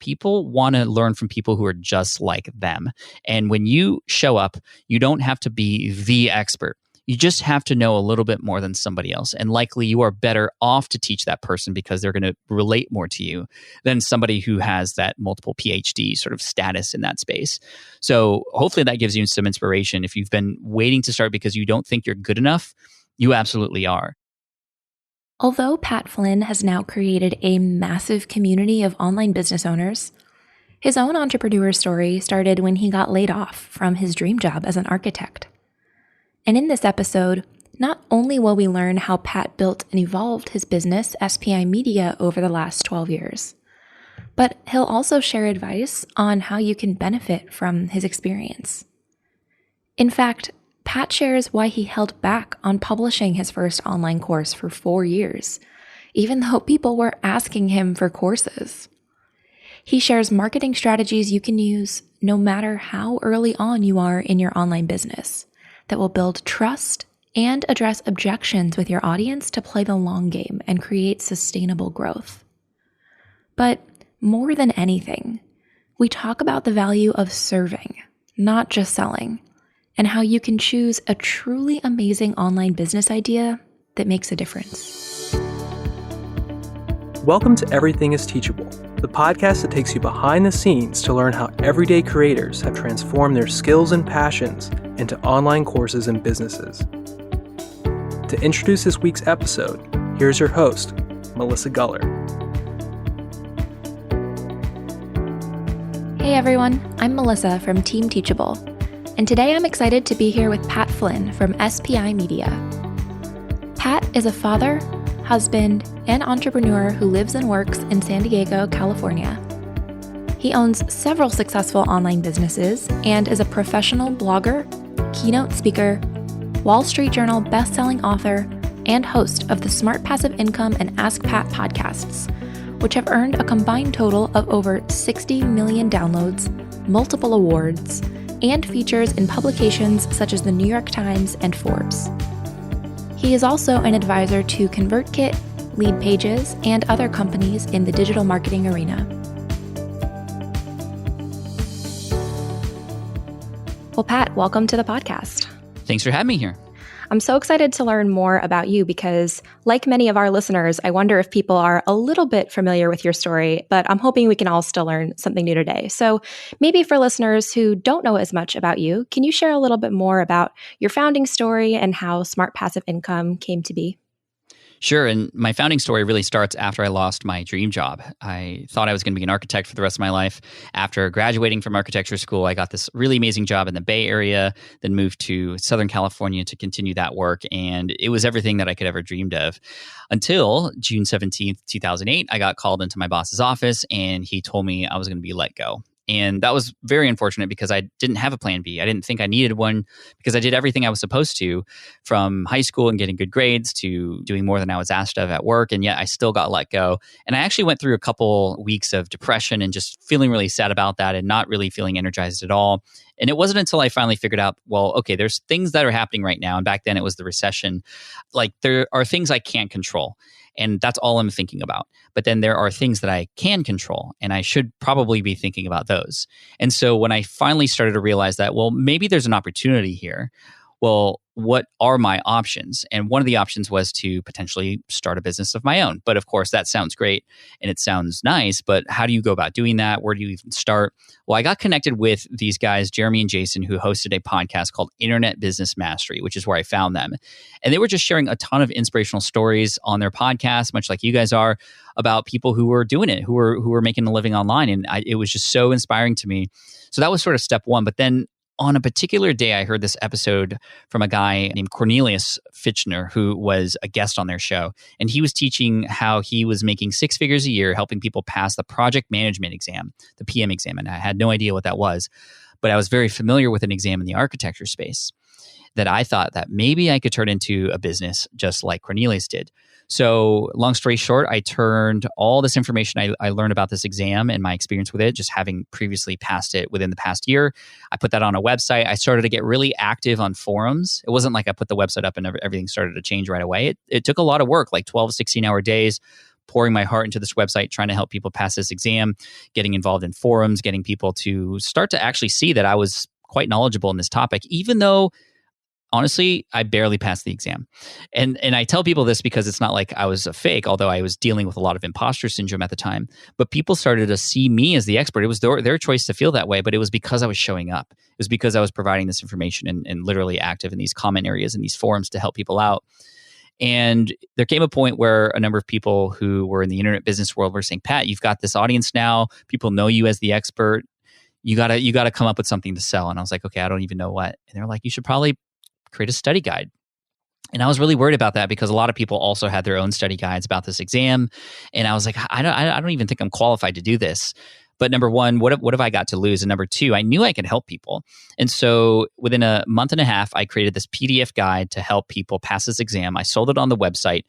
people want to learn from people who are just like them. And when you show up, you don't have to be the expert. You just have to know a little bit more than somebody else. And likely you are better off to teach that person because they're going to relate more to you than somebody who has that multiple PhD sort of status in that space. So hopefully that gives you some inspiration. If you've been waiting to start because you don't think you're good enough, you absolutely are. Although Pat Flynn has now created a massive community of online business owners, his own entrepreneur story started when he got laid off from his dream job as an architect. And in this episode, not only will we learn how Pat built and evolved his business, SPI Media, over the last 12 years, but he'll also share advice on how you can benefit from his experience. In fact, Pat shares why he held back on publishing his first online course for 4 years, even though people were asking him for courses. He shares marketing strategies you can use no matter how early on you are in your online business that will build trust and address objections with your audience to play the long game and create sustainable growth. But more than anything, we talk about the value of serving, not just selling, and how you can choose a truly amazing online business idea that makes a difference. Welcome to Everything is Teachable, the podcast that takes you behind the scenes to learn how everyday creators have transformed their skills and passions into online courses and businesses. To introduce this week's episode, here's your host, Melissa Guller. Hey everyone, I'm Melissa from Team Teachable, and today I'm excited to be here with Pat Flynn from SPI Media. Pat is a father, husband, and entrepreneur who lives and works in San Diego, California. He owns several successful online businesses and is a professional blogger, keynote speaker, Wall Street Journal best-selling author, and host of the Smart Passive Income and Ask Pat podcasts, which have earned a combined total of over 60 million downloads, multiple awards, and features in publications such as the New York Times and Forbes. He is also an advisor to ConvertKit, Lead Pages, and other companies in the digital marketing arena. Well, Pat, welcome to the podcast. Thanks for having me here. I'm so excited to learn more about you because, like many of our listeners, I wonder if people are a little bit familiar with your story, but I'm hoping we can all still learn something new today. So maybe for listeners who don't know as much about you, can you share a little bit more about your founding story and how Smart Passive Income came to be? Sure. And my founding story really starts after I lost my dream job. I thought I was going to be an architect for the rest of my life. After graduating from architecture school, I got this really amazing job in the Bay Area, then moved to Southern California to continue that work. And it was everything that I could ever dreamed of. Until June 17th, 2008, I got called into my boss's office and he told me I was going to be let go. And that was very unfortunate because I didn't have a plan B. I didn't think I needed one because I did everything I was supposed to, from high school and getting good grades to doing more than I was asked of at work. And yet I still got let go. And I actually went through a couple weeks of depression and just feeling really sad about that and not really feeling energized at all. And it wasn't until I finally figured out, well, okay, there's things that are happening right now. And back then it was the recession. Like, there are things I can't control. And that's all I'm thinking about. But then there are things that I can control, and I should probably be thinking about those. And so when I finally started to realize that, well, maybe there's an opportunity here. Well, what are my options? And one of the options was to potentially start a business of my own. But of course, that sounds great and it sounds nice, but how do you go about doing that? Where do you even start? Well, I got connected with these guys, Jeremy and Jason, who hosted a podcast called Internet Business Mastery, which is where I found them. And they were just sharing a ton of inspirational stories on their podcast, much like you guys are, about people who were doing it, who were making a living online. And it was just so inspiring to me. So that was sort of step one. But then on a particular day, I heard this episode from a guy named Cornelius Fitchner, who was a guest on their show. And he was teaching how he was making 6 figures a year, helping people pass the project management exam, the PM exam. And I had no idea what that was, but I was very familiar with an exam in the architecture space that I thought that maybe I could turn into a business just like Cornelius did. So long story short, I turned all this information I learned about this exam and my experience with it, just having previously passed it within the past year, I put that on a website. I started to get really active on forums. It wasn't like I put the website up and everything started to change right away. It took a lot of work, like 12, 16-hour days, pouring my heart into this website, trying to help people pass this exam, getting involved in forums, getting people to start to actually see that I was quite knowledgeable in this topic, even though honestly, I barely passed the exam. And I tell people this because it's not like I was a fake, although I was dealing with a lot of imposter syndrome at the time. But people started to see me as the expert. It was their choice to feel that way, but it was because I was showing up. It was because I was providing this information and literally active in these comment areas and these forums to help people out. And there came a point where a number of people who were in the internet business world were saying, Pat, you've got this audience now. People know you as the expert. You gotta come up with something to sell. And I was like, okay, I don't even know what. And they're like, you should probably create a study guide. And I was really worried about that because a lot of people also had their own study guides about this exam. And I was like, I don't even think I'm qualified to do this. But number one, what have I got to lose? And number two, I knew I could help people. And so within a month and a half, I created this PDF guide to help people pass this exam. I sold it on the website.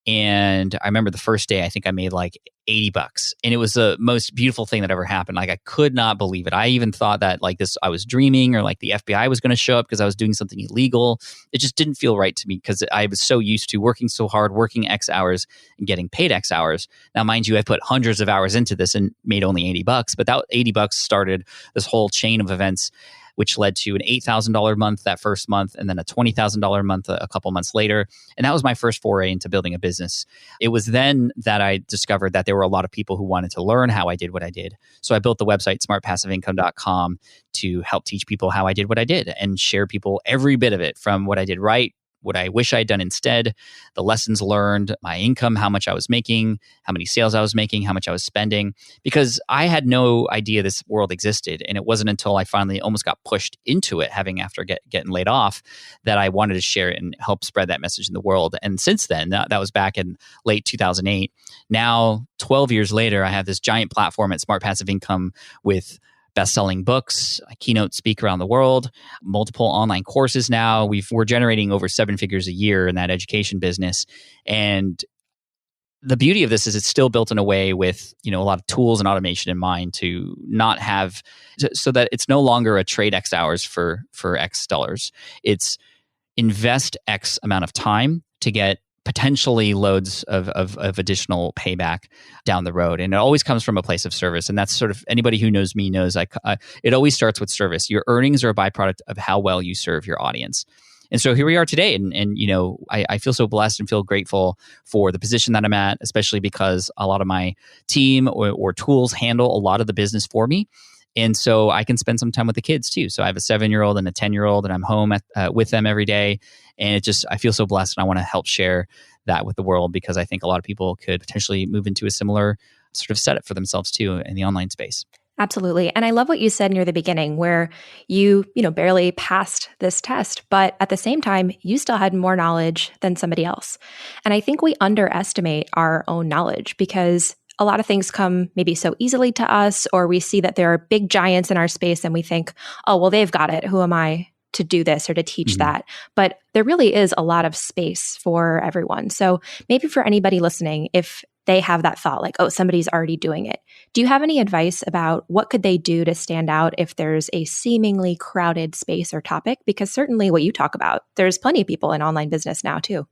And I remember the first day, I think I made like $80. And it was the most beautiful thing that ever happened. Like I could not believe it. I even thought that like this, I was dreaming or like the FBI was going to show up because I was doing something illegal. It just didn't feel right to me because I was so used to working so hard, working X hours and getting paid X hours. Now, mind you, I put hundreds of hours into this and made only $80. But that $80 started this whole chain of events, which led to an $8,000 month that first month, and then a $20,000 month a couple months later. And that was my first foray into building a business. It was then that I discovered that there were a lot of people who wanted to learn how I did what I did. So I built the website, smartpassiveincome.com, to help teach people how I did what I did and share people every bit of it, from what I did right, what I wish I'd done instead, the lessons learned, my income, how much I was making, how many sales I was making, how much I was spending, because I had no idea this world existed. And it wasn't until I finally almost got pushed into it, after getting laid off, that I wanted to share it and help spread that message in the world. And since then, that was back in late 2008. Now, 12 years later, I have this giant platform at Smart Passive Income with best-selling books, a keynote speaker around the world, multiple online courses now. We're generating over 7 figures a year in that education business. And the beauty of this is it's still built in a way with, a lot of tools and automation in mind to not have, so that it's no longer a trade X hours for X dollars. It's invest X amount of time to get potentially loads of additional payback down the road. And it always comes from a place of service. And that's sort of, anybody who knows me knows it always starts with service. Your earnings are a byproduct of how well you serve your audience. And so here we are today. And I feel so blessed and feel grateful for the position that I'm at, especially because a lot of my team or tools handle a lot of the business for me. And so I can spend some time with the kids too. So I have a 7-year-old and a 10-year-old, and I'm home with them every day. And I feel so blessed, and I want to help share that with the world, because I think a lot of people could potentially move into a similar sort of setup for themselves too in the online space. Absolutely. And I love what you said near the beginning, where you barely passed this test, but at the same time, you still had more knowledge than somebody else. And I think we underestimate our own knowledge, because a lot of things come maybe so easily to us, or we see that there are big giants in our space and we think, oh, well, they've got it. Who am I to do this or to teach that? But there really is a lot of space for everyone. So maybe for anybody listening, if they have that thought like, oh, somebody's already doing it, do you have any advice about what could they do to stand out if there's a seemingly crowded space or topic? Because certainly what you talk about, there's plenty of people in online business now too.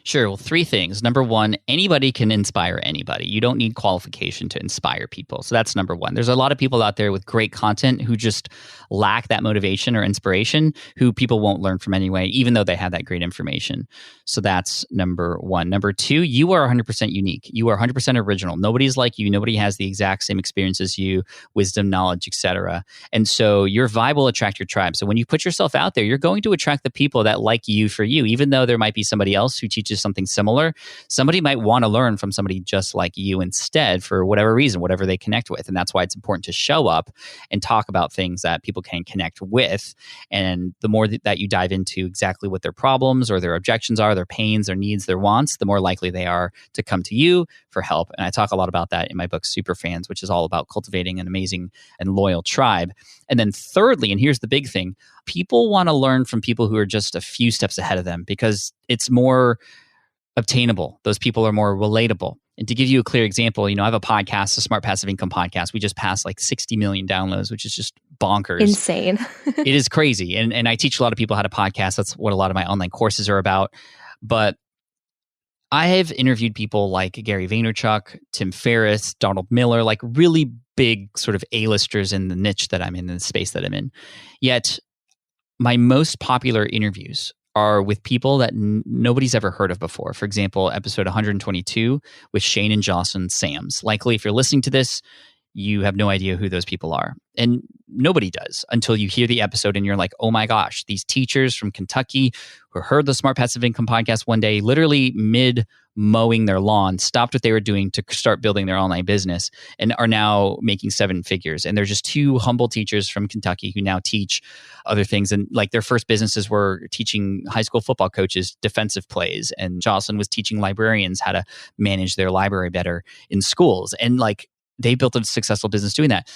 Sure. Well, 3 things. Number one, anybody can inspire anybody. You don't need qualification to inspire people. So that's number one. There's a lot of people out there with great content who just lack that motivation or inspiration, who people won't learn from anyway, even though they have that great information. So that's number one. Number two, you are 100% unique. You are 100% original. Nobody's like you. Nobody has the exact same experience as you, wisdom, knowledge, etc. And so your vibe will attract your tribe. So when you put yourself out there, you're going to attract the people that like you for you, even though there might be somebody else who teaches something similar. Somebody might want to learn from somebody just like you instead, for whatever reason, whatever they connect with. And that's why it's important to show up and talk about things that people can connect with. And the more that you dive into exactly what their problems or their objections are, their pains, their needs, their wants, the more likely they are to come to you for help. And I talk a lot about that in my book, Superfans, which is all about cultivating an amazing and loyal tribe. And then thirdly, and here's the big thing, people want to learn from people who are just a few steps ahead of them, because it's more obtainable. Those people are more relatable. And to give you a clear example, I have a podcast, a Smart Passive Income podcast. We just passed like 60 million downloads, which is just bonkers. Insane. It is crazy. And I teach a lot of people how to podcast. That's what a lot of my online courses are about. But I have interviewed people like Gary Vaynerchuk, Tim Ferriss, Donald Miller, like really big sort of A-listers in the niche that I'm in the space that I'm in. Yet my most popular interviews are with people that nobody's ever heard of before. For example, episode 122 with Shane and Jocelyn Sams. Likely, if you're listening to this, you have no idea who those people are. And nobody does until you hear the episode and you're like, oh my gosh, these teachers from Kentucky who heard the Smart Passive Income podcast one day, literally mid mowing their lawn, stopped what they were doing to start building their online business and are now making 7 figures. And they're just 2 humble teachers from Kentucky who now teach other things. And like their first businesses were teaching high school football coaches defensive plays. And Jocelyn was teaching librarians how to manage their library better in schools. And like they built a successful business doing that.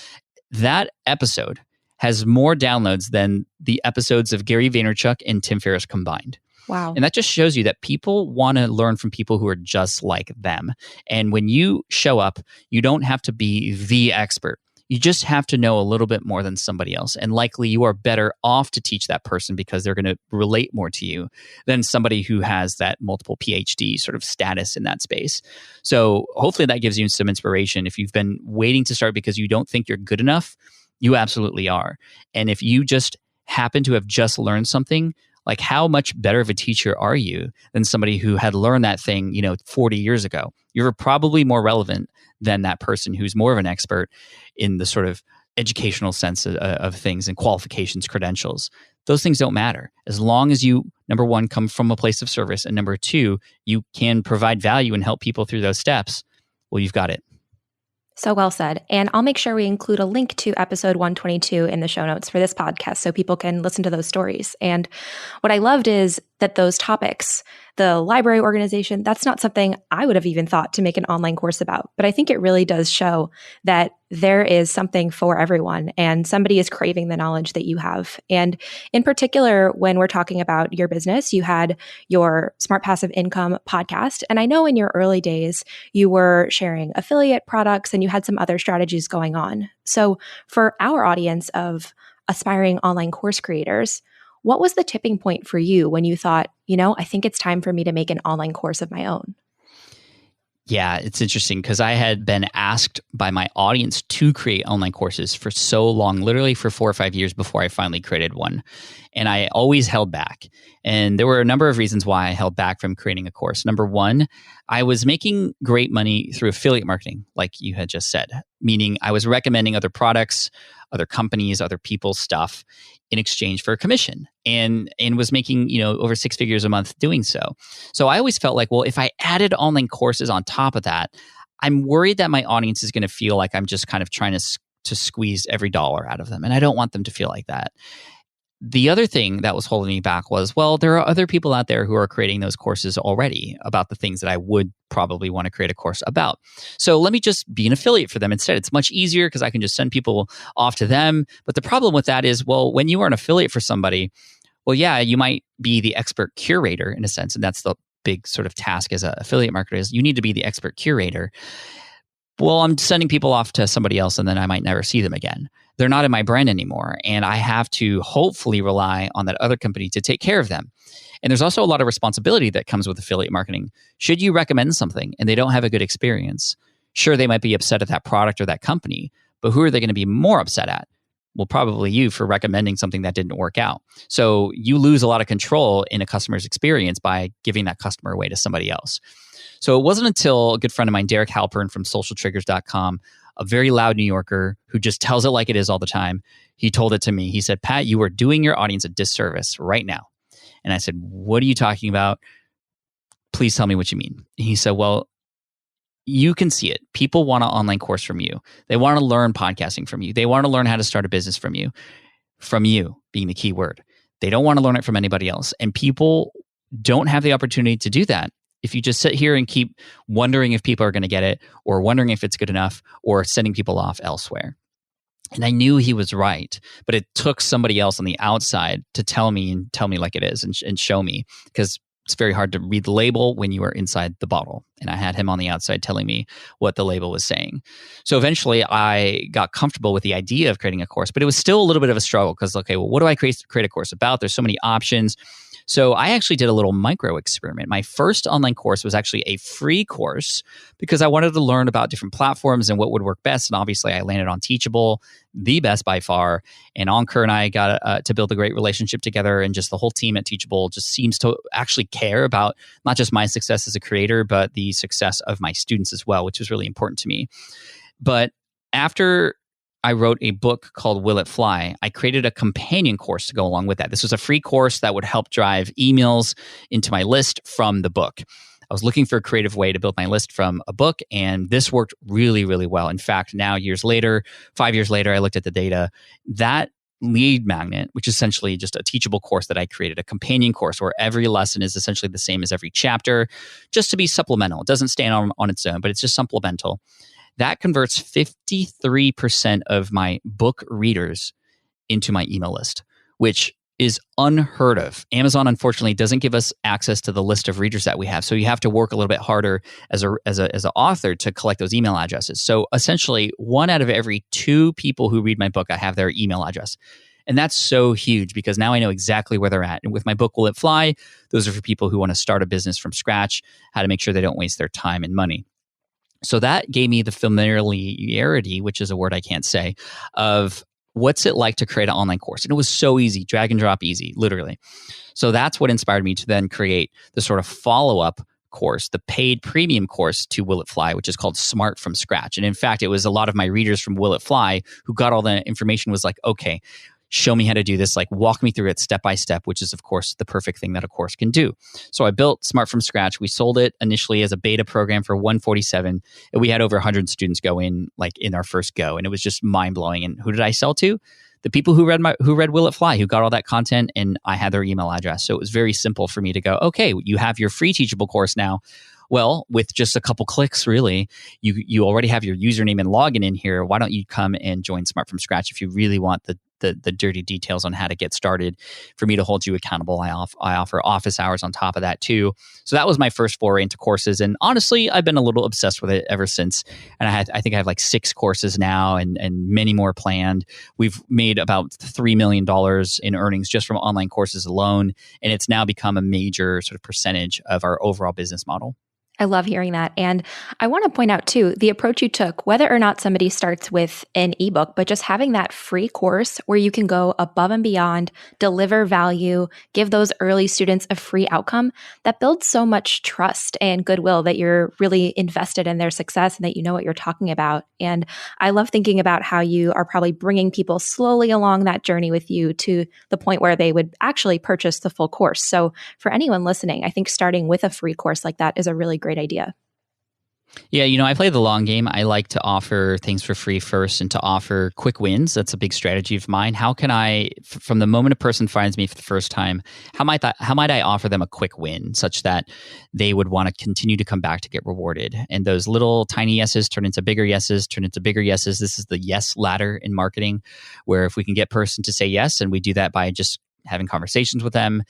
That episode has more downloads than the episodes of Gary Vaynerchuk and Tim Ferriss combined. Wow. And that just shows you that people want to learn from people who are just like them. And when you show up, you don't have to be the expert. You just have to know a little bit more than somebody else. And likely you are better off to teach that person because they're going to relate more to you than somebody who has that multiple PhD sort of status in that space. So hopefully that gives you some inspiration. If you've been waiting to start because you don't think you're good enough, you absolutely are. And if you just happen to have just learned something, like how much better of a teacher are you than somebody who had learned that thing, 40 years ago? You're probably more relevant than that person who's more of an expert in the sort of educational sense of things and qualifications, credentials. Those things don't matter. As long as you, number one, come from a place of service, and number two, you can provide value and help people through those steps, well, you've got it. So well said. And I'll make sure we include a link to episode 122 in the show notes for this podcast so people can listen to those stories. And what I loved is that those topics, the library organization, that's not something I would have even thought to make an online course about. But I think it really does show that there is something for everyone and somebody is craving the knowledge that you have. And in particular, when we're talking about your business, you had your Smart Passive Income podcast. And I know in your early days, you were sharing affiliate products and you had some other strategies going on. So for our audience of aspiring online course creators, what was the tipping point for you when you thought, I think it's time for me to make an online course of my own? Yeah, it's interesting because I had been asked by my audience to create online courses for so long, literally for 4 or 5 years before I finally created one. And I always held back. And there were a number of reasons why I held back from creating a course. Number one, I was making great money through affiliate marketing, like you had just said, meaning I was recommending other products, other companies, other people's stuff in exchange for a commission and was making, over 6 figures a month doing so. So I always felt like, well, if I added online courses on top of that, I'm worried that my audience is going to feel like I'm just kind of trying to squeeze every dollar out of them. And I don't want them to feel like that. The other thing that was holding me back was, well, there are other people out there who are creating those courses already about the things that I would probably want to create a course about. So let me just be an affiliate for them instead. It's much easier because I can just send people off to them. But the problem with that is, well, when you are an affiliate for somebody, well, yeah, you might be the expert curator in a sense. And that's the big sort of task as an affiliate marketer is you need to be the expert curator. Well, I'm sending people off to somebody else and then I might never see them again. They're not in my brand anymore. And I have to hopefully rely on that other company to take care of them. And there's also a lot of responsibility that comes with affiliate marketing. Should you recommend something and they don't have a good experience, sure, they might be upset at that product or that company, but who are they going to be more upset at? Well, probably you for recommending something that didn't work out. So you lose a lot of control in a customer's experience by giving that customer away to somebody else. So it wasn't until a good friend of mine, Derek Halpern from socialtriggers.com, a very loud New Yorker who just tells it like it is all the time, he told it to me. He said, Pat, you are doing your audience a disservice right now. And I said, what are you talking about? Please tell me what you mean. And he said, well, you can see it. People want an online course from you. They want to learn podcasting from you. They want to learn how to start a business from you being the key word. They don't want to learn it from anybody else. And people don't have the opportunity to do that if you just sit here and keep wondering if people are going to get it or wondering if it's good enough or sending people off elsewhere. And I knew he was right, but it took somebody else on the outside to tell me like it is and show me, because it's very hard to read the label when you are inside the bottle. And I had him on the outside telling me what the label was saying. So eventually I got comfortable with the idea of creating a course, but it was still a little bit of a struggle because, okay, well, what do I create a course about? There's so many options. So I actually did a little micro experiment. My first online course was actually a free course because I wanted to learn about different platforms and what would work best. And obviously I landed on Teachable, the best by far. And Ankur and I got to build a great relationship together. And just the whole team at Teachable just seems to actually care about not just my success as a creator, but the success of my students as well, which was really important to me. But after I wrote a book called Will It Fly, I created a companion course to go along with that. This was a free course that would help drive emails into my list from the book. I was looking for a creative way to build my list from a book, and this worked really, really well. In fact, now 5 years later, I looked at the data. That lead magnet, which is essentially just a teachable course that I created, a companion course where every lesson is essentially the same as every chapter, just to be supplemental. It doesn't stand on its own, but it's just supplemental. That converts 53% of my book readers into my email list, which is unheard of. Amazon, unfortunately, doesn't give us access to the list of readers that we have. So you have to work a little bit harder as an author to collect those email addresses. So essentially, 1 out of every 2 people who read my book, I have their email address. And that's so huge because now I know exactly where they're at. And with my book, Will It Fly? Those are for people who want to start a business from scratch, how to make sure they don't waste their time and money. So that gave me the familiarity, which is a word I can't say, of what's it like to create an online course. And it was so easy, drag and drop easy, literally. So that's what inspired me to then create the sort of follow-up course, the paid premium course to Will It Fly, which is called Smart from Scratch. And in fact, it was a lot of my readers from Will It Fly who got all the information, was like, okay, show me how to do this, like walk me through it step by step, which is, of course, the perfect thing that a course can do. So I built Smart from Scratch. We sold it initially as a beta program for $147, and we had over 100 students go in, like in our first go, and it was just mind blowing. And who did I sell to? The people who read Will It Fly, who got all that content, and I had their email address. So it was very simple for me to go, okay, you have your free Teachable course now. Well, with just a couple clicks, really, you already have your username and login in here. Why don't you come and join Smart from Scratch if you really want the dirty details on how to get started? For me to hold you accountable, I offer office hours on top of that too. So that was my first foray into courses, and honestly, I've been a little obsessed with it ever since. And I think I have like 6 courses now, and many more planned. We've made about $3 million in earnings just from online courses alone, and it's now become a major sort of percentage of our overall business model. I love hearing that. And I want to point out too, the approach you took, whether or not somebody starts with an ebook, but just having that free course where you can go above and beyond, deliver value, give those early students a free outcome, that builds so much trust and goodwill that you're really invested in their success and that you know what you're talking about. And I love thinking about how you are probably bringing people slowly along that journey with you to the point where they would actually purchase the full course. So for anyone listening, I think starting with a free course like that is a really great idea. Yeah, I play the long game. I like to offer things for free first and to offer quick wins. That's a big strategy of mine. How can I, from the moment a person finds me for the first time, how might I offer them a quick win such that they would want to continue to come back to get rewarded? And those little tiny yeses turn into bigger yeses, turn into bigger yeses. This is the yes ladder in marketing, where if we can get a person to say yes, and we do that by just having conversations with them,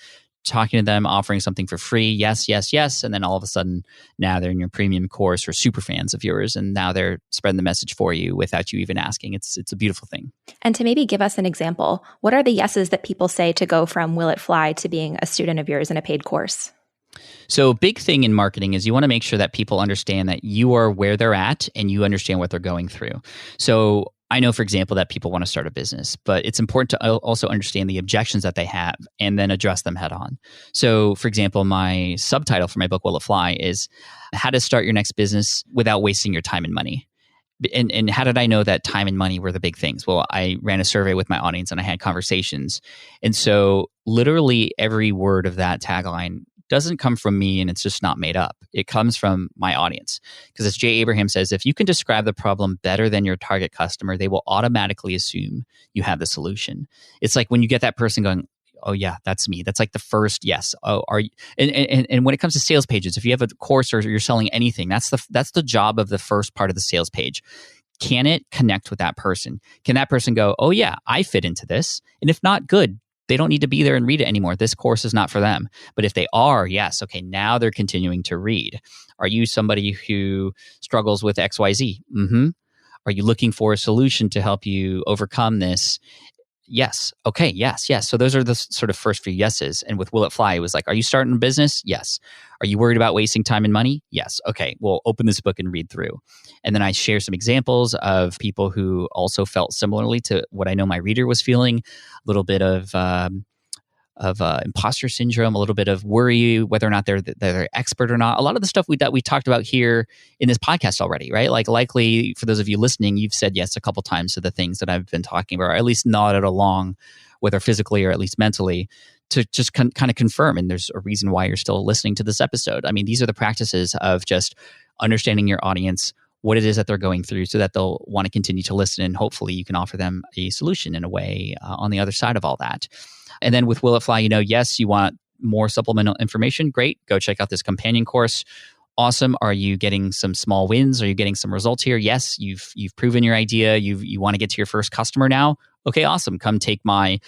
talking to them, offering something for free, yes, yes, yes. And then all of a sudden, now they're in your premium course or super fans of yours. And now they're spreading the message for you without you even asking. It's a beautiful thing. And to maybe give us an example, what are the yeses that people say to go from Will It Fly to being a student of yours in a paid course? So big thing in marketing is you want to make sure that people understand that you are where they're at and you understand what they're going through. So I know, for example, that people want to start a business, but it's important to also understand the objections that they have and then address them head on. So, for example, my subtitle for my book, Will It Fly, is How to Start Your Next Business Without Wasting Your Time and Money. And how did I know that time and money were the big things? Well, I ran a survey with my audience and I had conversations. And so literally every word of that tagline doesn't come from me and it's just not made up. It comes from my audience. Because as Jay Abraham says, if you can describe the problem better than your target customer, they will automatically assume you have the solution. It's like when you get that person going, oh yeah, that's me. That's like the first yes. Oh, are you? And when it comes to sales pages, if you have a course or you're selling anything, that's the job of the first part of the sales page. Can it connect with that person? Can that person go, oh yeah, I fit into this? And if not, good. They don't need to be there and read it anymore. This course is not for them. But if they are, yes, okay, now they're continuing to read. Are you somebody who struggles with XYZ? Mm-hmm. Are you looking for a solution to help you overcome this? Yes. Okay. Yes. Yes. So those are the sort of first few yeses. And with Will It Fly, it was like, are you starting a business? Yes. Are you worried about wasting time and money? Yes. Okay. Well, open this book and read through. And then I share some examples of people who also felt similarly to what I know my reader was feeling, a little bit of imposter syndrome, a little bit of worry whether or not they're expert or not. A lot of the stuff that we talked about here in this podcast already, right? Like likely for those of you listening, you've said yes a couple times to the things that I've been talking about, or at least nodded along, whether physically or at least mentally, to just kind of confirm. And there's a reason why you're still listening to this episode. I mean, these are the practices of just understanding your audience, what it is that they're going through, so that they'll want to continue to listen, and hopefully you can offer them a solution in a way on the other side of all that. And then with Will It Fly, yes, you want more supplemental information. Great. Go check out this companion course. Awesome. Are you getting some small wins? Are you getting some results here? Yes, you've proven your idea. You want to get to your first customer now. Okay, awesome. Come take my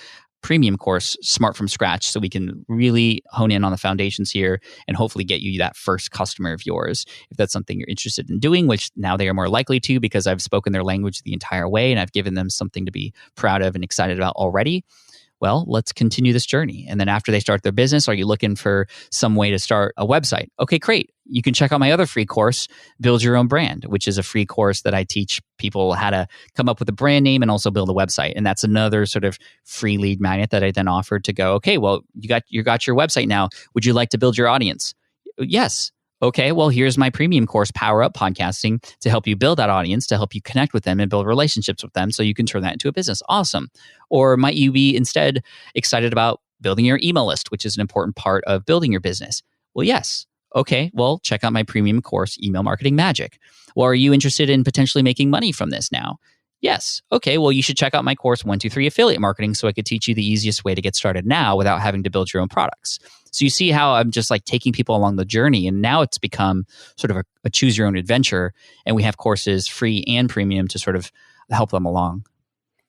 premium course, Smart from Scratch, so we can really hone in on the foundations here and hopefully get you that first customer of yours. If that's something you're interested in doing, which now they are more likely to, because I've spoken their language the entire way and I've given them something to be proud of and excited about already. Well, let's continue this journey. And then after they start their business, are you looking for some way to start a website? Okay, great. You can check out my other free course, Build Your Own Brand, which is a free course that I teach people how to come up with a brand name and also build a website. And that's another sort of free lead magnet that I then offered to go, okay, well, you got your website now. Would you like to build your audience? Yes. Okay, well, here's my premium course, Power Up Podcasting, to help you build that audience, to help you connect with them and build relationships with them so you can turn that into a business. Awesome. Or might you be instead excited about building your email list, which is an important part of building your business? Well, yes. Okay, well, check out my premium course, Email Marketing Magic. Well, are you interested in potentially making money from this now? Yes. Okay, well, you should check out my course, 123 Affiliate Marketing, so I could teach you the easiest way to get started now without having to build your own products. So you see how I'm just like taking people along the journey, and now it's become sort of a choose your own adventure, and we have courses free and premium to sort of help them along.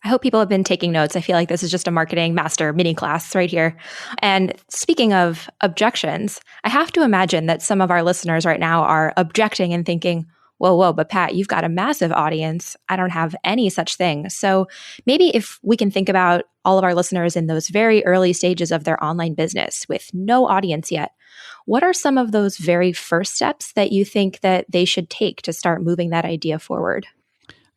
I hope people have been taking notes. I feel like this is just a marketing master mini class right here. And speaking of objections, I have to imagine that some of our listeners right now are objecting and thinking, whoa, but Pat, you've got a massive audience. I don't have any such thing. So maybe if we can think about all of our listeners in those very early stages of their online business with no audience yet, what are some of those very first steps that you think that they should take to start moving that idea forward?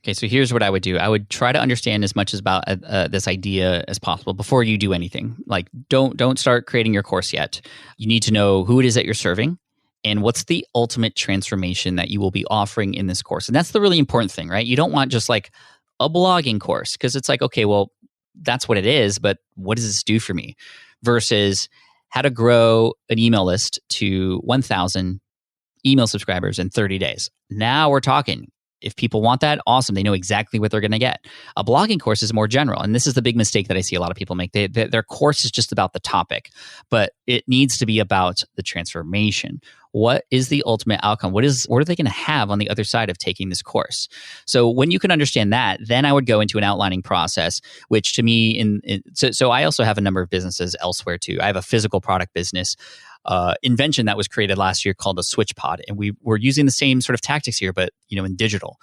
Okay, so here's what I would do. I would try to understand as much about this idea as possible before you do anything. Like, don't start creating your course yet. You need to know who it is that you're serving and what's the ultimate transformation that you will be offering in this course. And that's the really important thing, right? You don't want just like a blogging course, because it's like, okay, well, that's what it is, but what does this do for me? Versus how to grow an email list to 1,000 email subscribers in 30 days. Now we're talking. If people want that, awesome. They know exactly what they're going to get. A blogging course is more general. And this is the big mistake that I see a lot of people make. Their course is just about the topic, but it needs to be about the transformation. What is the ultimate outcome? What are they going to have on the other side of taking this course? So when you can understand that, then I would go into an outlining process, which to me, so I also have a number of businesses elsewhere too. I have a physical product business invention that was created last year called a switch pod. And we were using the same sort of tactics here, but in digital.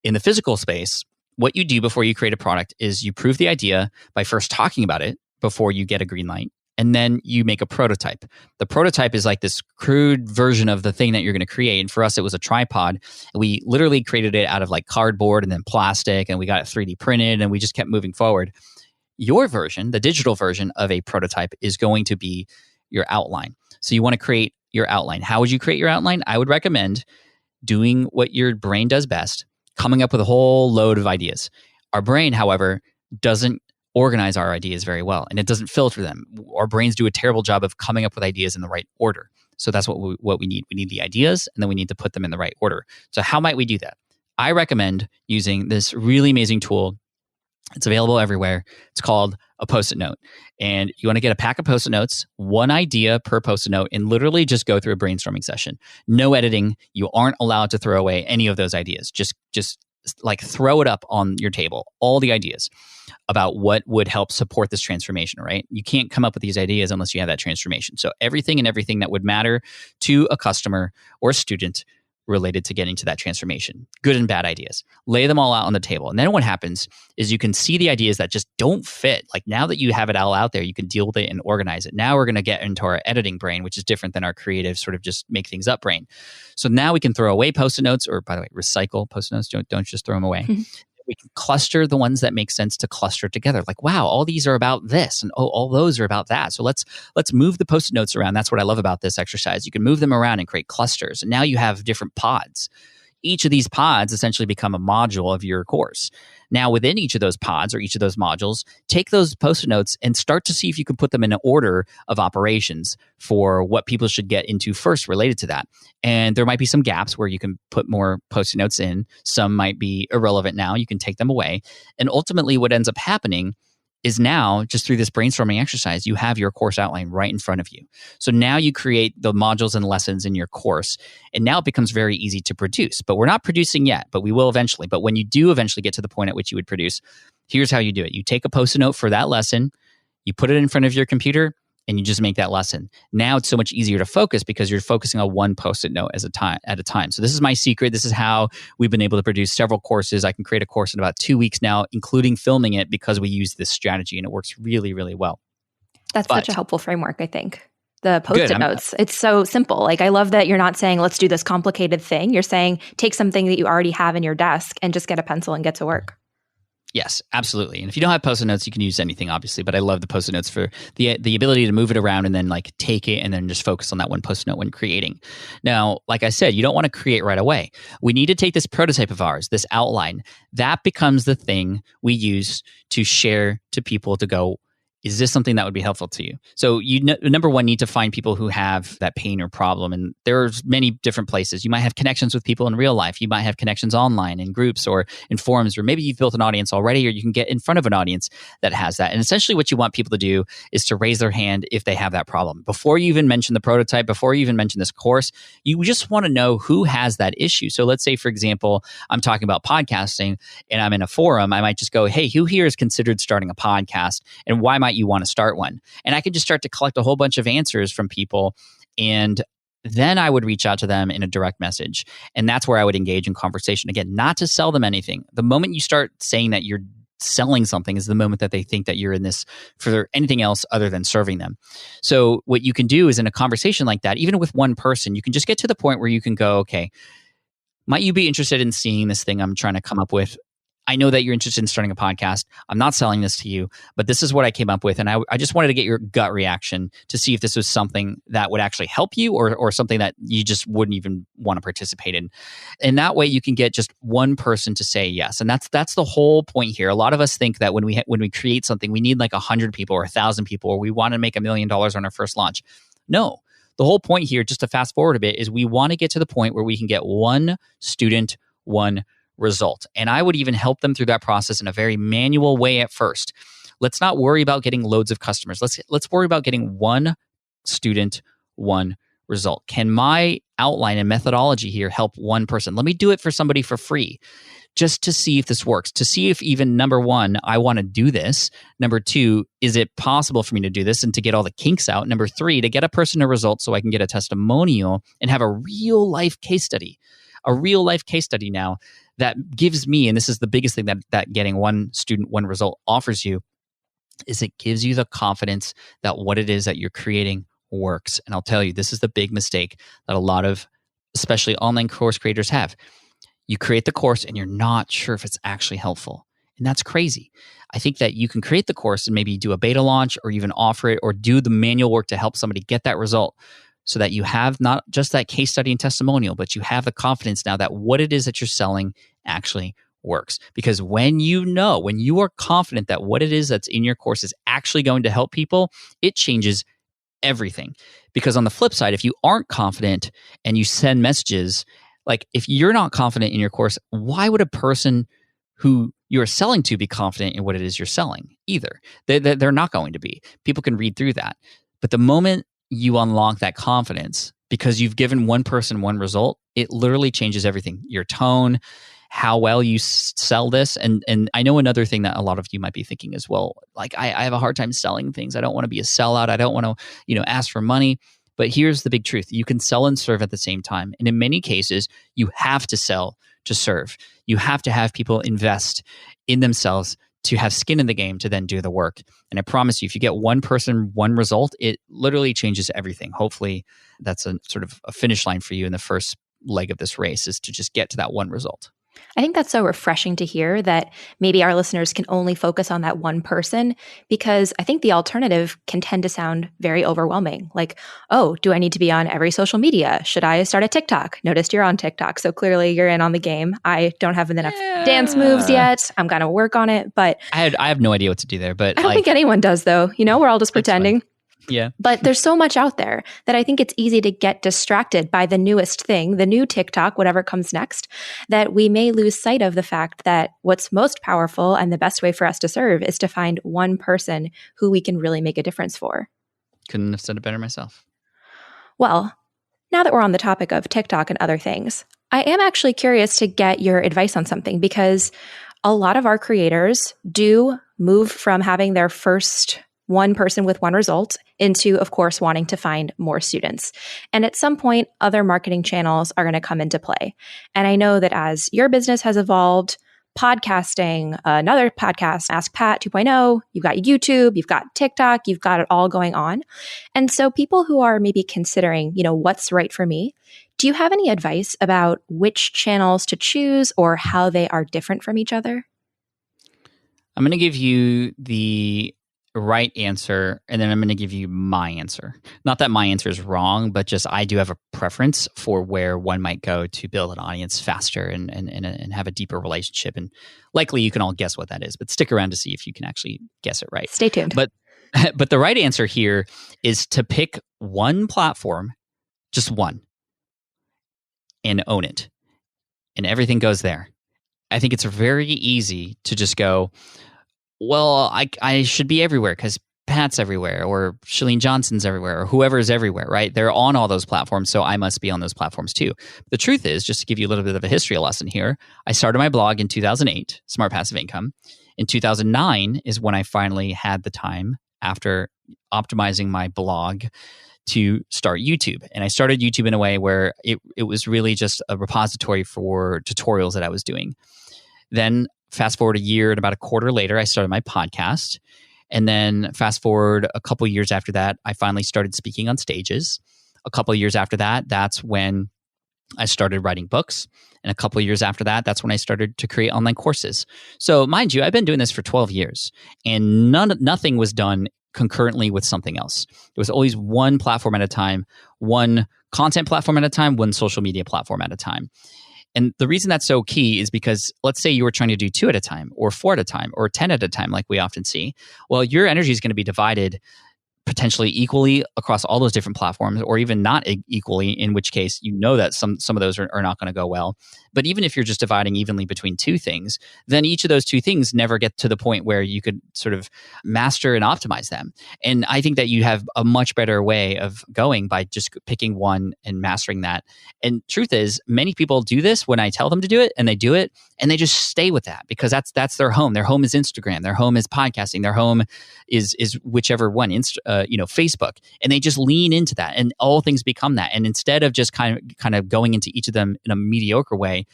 In the physical space, what you do before you create a product is you prove the idea by first talking about it before you get a green light. And then you make a prototype. The prototype is like this crude version of the thing that you're going to create. And for us, it was a tripod. And we literally created it out of like cardboard and then plastic, and we got it 3D printed, and we just kept moving forward. Your version, the digital version of a prototype, is going to be your outline. So you want to create your outline. How would you create your outline? I would recommend doing what your brain does best, coming up with a whole load of ideas. Our brain, however, doesn't organize our ideas very well, and it doesn't filter them. Our brains do a terrible job of coming up with ideas in the right order. So that's what we need. We need the ideas, and then we need to put them in the right order. So how might we do that? I recommend using this really amazing tool. It's available everywhere. It's called a Post-it note. And you want to get a pack of Post-it notes, one idea per Post-it note, and literally just go through a brainstorming session. No editing. You aren't allowed to throw away any of those ideas. Just like throw it up on your table, all the ideas about what would help support this transformation, right? You can't come up with these ideas unless you have that transformation. So everything that would matter to a customer or a student, related to getting to that transformation, good and bad ideas. Lay them all out on the table. And then what happens is you can see the ideas that just don't fit. Like now that you have it all out there, you can deal with it and organize it. Now we're going to get into our editing brain, which is different than our creative sort of just make things up brain. So now we can throw away Post-it notes, or by the way, recycle Post-it notes. Don't just throw them away. We can cluster the ones that make sense to cluster together. Like, wow, all these are about this, and all those are about that. So let's move the Post-it notes around. That's what I love about this exercise. You can move them around and create clusters. And now you have different pods. Each of these pods essentially become a module of your course. Now, within each of those pods or each of those modules, take those Post-it notes and start to see if you can put them in an order of operations for what people should get into first related to that. And there might be some gaps where you can put more Post-it notes in. Some might be irrelevant now. You can take them away. And ultimately, what ends up happening is now, just through this brainstorming exercise, you have your course outline right in front of you. So now you create the modules and lessons in your course, and now it becomes very easy to produce. But we're not producing yet, but we will eventually. But when you do eventually get to the point at which you would produce, here's how you do it. You take a Post-it note for that lesson, you put it in front of your computer, and you just make that lesson. Now it's so much easier to focus because you're focusing on one Post-it note at a time. So this is my secret. This is how we've been able to produce several courses. I can create a course in about 2 weeks now, including filming it, because we use this strategy, and it works really, really well. That's such a helpful framework, I think. The Post-it notes. It's so simple. Like, I love that you're not saying, let's do this complicated thing. You're saying, take something that you already have in your desk and just get a pencil and get to work. Yes, absolutely. And if you don't have Post-it notes, you can use anything, obviously. But I love the Post-it notes for the ability to move it around and then like take it and then just focus on that one Post-it note when creating. Now, like I said, you don't want to create right away. We need to take this prototype of ours, this outline. That becomes the thing we use to share to people to go, is this something that would be helpful to you? So you number one, need to find people who have that pain or problem. And there's many different places. You might have connections with people in real life. You might have connections online in groups or in forums, or maybe you've built an audience already, or you can get in front of an audience that has that. And essentially what you want people to do is to raise their hand if they have that problem. Before you even mention the prototype, before you even mention this course, you just want to know who has that issue. So let's say, for example, I'm talking about podcasting and I'm in a forum. I might just go, hey, who here is considered starting a podcast, and why might you want to start one? And I could just start to collect a whole bunch of answers from people, and then I would reach out to them in a direct message. And that's where I would engage in conversation. Again, not to sell them anything. The moment you start saying that you're selling something is the moment that they think that you're in this for anything else other than serving them. So what you can do is, in a conversation like that, even with one person, you can just get to the point where you can go, okay, might you be interested in seeing this thing I'm trying to come up with? I know that you're interested in starting a podcast. I'm not selling this to you, but this is what I came up with. And I just wanted to get your gut reaction to see if this was something that would actually help you, or something that you just wouldn't even want to participate in. And that way you can get just one person to say yes. And that's the whole point here. A lot of us think that when we create something, we need like 100 people or 1,000 people, or we want to make $1 million on our first launch. No. The whole point here, just to fast forward a bit, is we want to get to the point where we can get one student, one result. And I would even help them through that process in a very manual way at first. Let's not worry about getting loads of customers. Let's worry about getting one student, one result. Can my outline and methodology here help one person? Let me do it for somebody for free, just to see if this works, to see if even, number one, I want to do this. Number two, is it possible for me to do this, and to get all the kinks out? Number three, to get a person a result so I can get a testimonial and have a real life case study. A real life case study now that gives me, and this is the biggest thing that getting one student, one result offers you, is it gives you the confidence that what it is that you're creating works. And I'll tell you, this is the big mistake that a lot of, especially online course creators, have. You create the course and you're not sure if it's actually helpful. And that's crazy. I think that you can create the course and maybe do a beta launch, or even offer it, or do the manual work to help somebody get that result, so that you have not just that case study and testimonial, but you have the confidence now that what it is that you're selling actually works. Because when you are confident that what it is that's in your course is actually going to help people, it changes everything. Because on the flip side, if you aren't confident and you send messages, like if you're not confident in your course, why would a person who you're selling to be confident in what it is you're selling either? They're not going to be. People can read through that. But the moment you unlock that confidence, because you've given one person one result, it literally changes everything. Your tone, how well you sell this. And I know another thing that a lot of you might be thinking as well, like I have a hard time selling things. I don't want to be a sellout. I don't want to, ask for money. But here's the big truth. You can sell and serve at the same time. And in many cases, you have to sell to serve. You have to have people invest in themselves to have skin in the game to then do the work. And I promise you, if you get one person, one result, it literally changes everything. Hopefully, that's a sort of a finish line for you in the first leg of this race, is to just get to that one result. I think that's so refreshing to hear that maybe our listeners can only focus on that one person, because I think the alternative can tend to sound very overwhelming. Like, oh, do I need to be on every social media? Should I start a TikTok? Noticed you're on TikTok, so clearly you're in on the game. I don't have enough dance moves yet. I'm going to work on it, but I have no idea what to do there. But I don't think anyone does, though. We're all just pretending. Yeah. But there's so much out there that I think it's easy to get distracted by the newest thing, the new TikTok, whatever comes next, that we may lose sight of the fact that what's most powerful and the best way for us to serve is to find one person who we can really make a difference for. Couldn't have said it better myself. Well, now that we're on the topic of TikTok and other things, I am actually curious to get your advice on something, because a lot of our creators do move from having their first one person with one result into, of course, wanting to find more students. And at some point, other marketing channels are going to come into play. And I know that as your business has evolved, podcasting, another podcast, Ask Pat 2.0, you've got YouTube, you've got TikTok, you've got it all going on. And so people who are maybe considering, what's right for me, do you have any advice about which channels to choose or how they are different from each other? I'm going to give you the right answer, and then I'm going to give you my answer. Not that my answer is wrong, but just I do have a preference for where one might go to build an audience faster and have a deeper relationship. And likely you can all guess what that is, but stick around to see if you can actually guess it right. Stay tuned. But the right answer here is to pick one platform, just one, and own it. And everything goes there. I think it's very easy to just go, well, I should be everywhere because Pat's everywhere, or Shalene Johnson's everywhere, or whoever is everywhere, right? They're on all those platforms, so I must be on those platforms too. The truth is, just to give you a little bit of a history lesson here, I started my blog in 2008, Smart Passive Income. In 2009 is when I finally had the time, after optimizing my blog, to start YouTube. And I started YouTube in a way where it was really just a repository for tutorials that I was doing. Then fast forward a year and about a quarter later, I started my podcast. And then fast forward a couple years after that, I finally started speaking on stages. A couple years after that, that's when I started writing books. And a couple years after that, that's when I started to create online courses. So mind you, I've been doing this for 12 years, and nothing was done concurrently with something else. It was always one platform at a time, one content platform at a time, one social media platform at a time. And the reason that's so key is because let's say you were trying to do 2 at a time, or 4 at a time, or 10 at a time, like we often see. Well, your energy is going to be divided potentially equally across all those different platforms, or even not equally, in which case that some of those are not going to go well. But even if you're just dividing evenly between 2 things, then each of those 2 things never get to the point where you could sort of master and optimize them. And I think that you have a much better way of going by just picking one and mastering that. And truth is, many people do this when I tell them to do it, and they do it, and they just stay with that because that's their home. Their home is Instagram. Their home is podcasting. Their home is whichever one, Facebook, and they just lean into that, and all things become that. And instead of just kind of going into each of them in a mediocre way,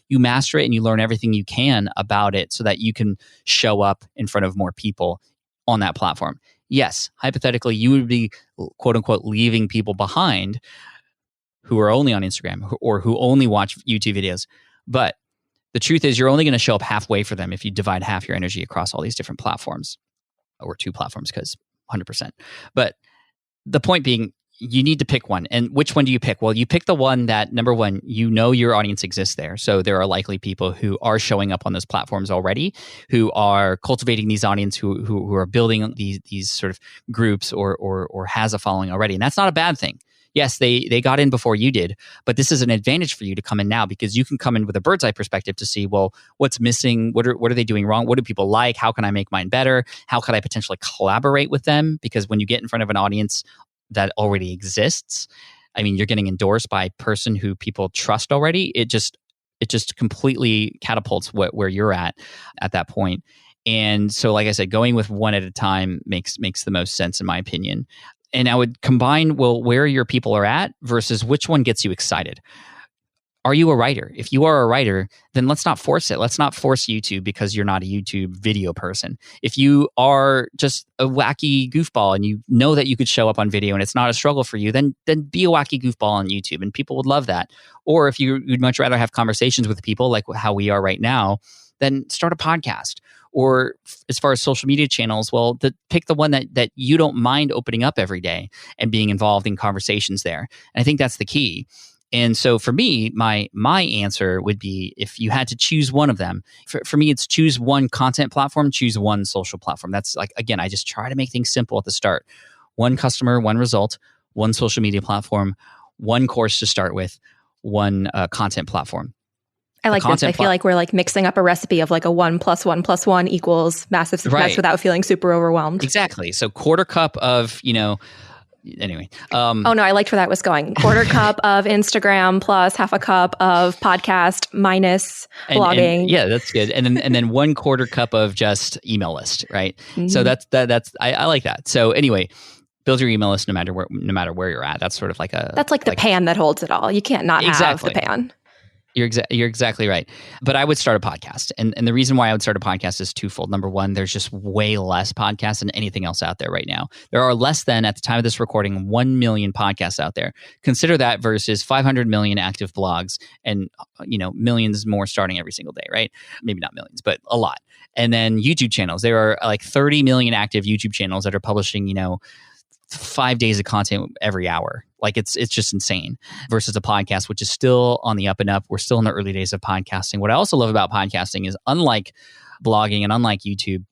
you master it and you learn everything you can about it so that you can show up in front of more people on that platform. Yes, hypothetically, you would be quote unquote leaving people behind who are only on Instagram or who only watch YouTube videos. But the truth is, you're only going to show up halfway for them if you divide half your energy across all these different platforms, or 2 platforms, because 100%. But the point being, you need to pick one. And which one do you pick? Well, you pick the one that, number one, your audience exists there. So there are likely people who are showing up on those platforms already, who are cultivating these audience, who are building these sort of groups or has a following already. And that's not a bad thing. Yes, they got in before you did, but this is an advantage for you to come in now, because you can come in with a bird's eye perspective to see, well, what's missing? What are they doing wrong? What do people like? How can I make mine better? How could I potentially collaborate with them? Because when you get in front of an audience that already exists, I mean, you're getting endorsed by a person who people trust already. It just completely catapults where you're at that point. And so, like I said, going with one at a time makes the most sense, in my opinion. And I would combine, well, where your people are at versus which one gets you excited. Are you a writer? If you are a writer, then let's not force it. Let's not force YouTube because you're not a YouTube video person. If you are just a wacky goofball and you know that you could show up on video and it's not a struggle for you, then be a wacky goofball on YouTube and people would love that. Or if you'd much rather have conversations with people like how we are right now, then start a podcast. Or as far as social media channels, well, pick the one that you don't mind opening up every day and being involved in conversations there. And I think that's the key. And so for me, my answer would be, if you had to choose one of them, for me, it's choose one content platform, choose one social platform. That's like, again, I just try to make things simple at the start. One customer, one result, one social media platform, one course to start with, one content platform. I like this. I feel like we're like mixing up a recipe of like a 1 + 1 + 1 equals massive success without feeling super overwhelmed. Exactly. So quarter cup of, anyway. Oh no, I liked where that was going. Quarter cup of Instagram plus half a cup of podcast minus blogging. And, yeah, that's good. And then 1/4 cup of just email list, right? Mm-hmm. So that's I like that. So anyway, build your email list no matter where you're at. That's sort of like the pan that holds it all. You can't not have the pan. You're exactly right. But I would start a podcast. And the reason why I would start a podcast is twofold. Number one, there's just way less podcasts than anything else out there right now. There are less than, at the time of this recording, 1 million podcasts out there. Consider that versus 500 million active blogs and millions more starting every single day, right? Maybe not millions, but a lot. And then YouTube channels. There are like 30 million active YouTube channels that are publishing, 5 days of content every hour. Like it's just insane versus a podcast, which is still on the up and up. We're still in the early days of podcasting. What I also love about podcasting is, unlike blogging and unlike YouTube,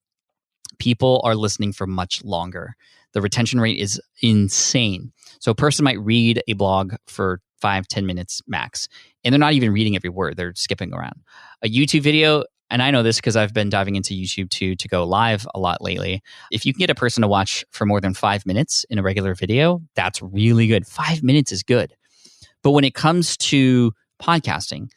people are listening for much longer. The retention rate is insane. So a person might read a blog for 5-10 minutes max, and they're not even reading every word. They're skipping around. A YouTube video, and I know this because I've been diving into YouTube to go live a lot lately. If you can get a person to watch for more than 5 minutes in a regular video, that's really good. 5 minutes is good. But when it comes to podcasting,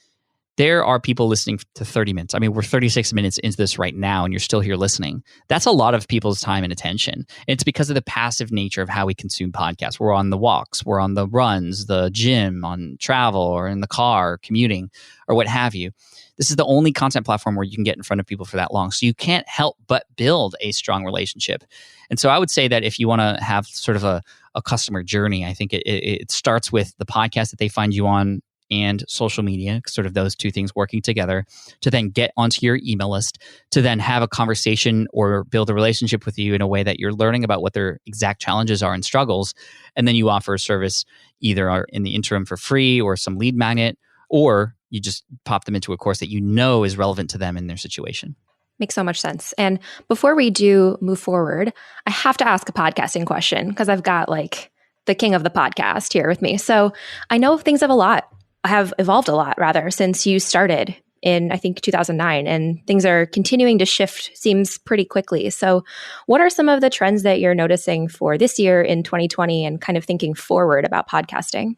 there are people listening to 30 minutes. I mean, we're 36 minutes into this right now, and you're still here listening. That's a lot of people's time and attention. And it's because of the passive nature of how we consume podcasts. We're on the walks, we're on the runs, the gym, on travel, or in the car, commuting, or what have you. This is the only content platform where you can get in front of people for that long. So you can't help but build a strong relationship. And so I would say that if you want to have sort of a customer journey, I think it starts with the podcast that they find you on and social media, sort of those two things working together, to then get onto your email list, to then have a conversation or build a relationship with you in a way that you're learning about what their exact challenges are and struggles. And then you offer a service either in the interim for free or some lead magnet, or you just pop them into a course that is relevant to them in their situation. Makes so much sense. And before we do move forward, I have to ask a podcasting question because I've got like the king of the podcast here with me. So I know things have evolved a lot rather since you started in, I think, 2009, and things are continuing to shift, seems pretty quickly. So what are some of the trends that you're noticing for this year in 2020 and kind of thinking forward about podcasting?